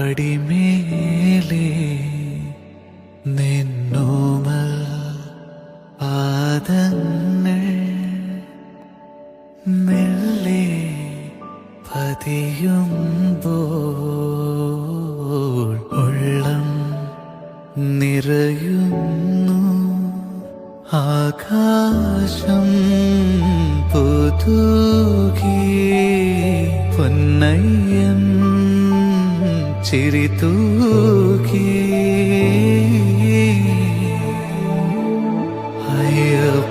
പടിമേലേ നിന്നോമൽ പാദങ്ങൾ മെല്ലെ പതിയുമ്പോൾ ഉള്ളം നിറയുന്നു. ആകാശം പുതുകി പൊന്നയ്യൻ ചിരി തൂകി. അയ്യപ്പ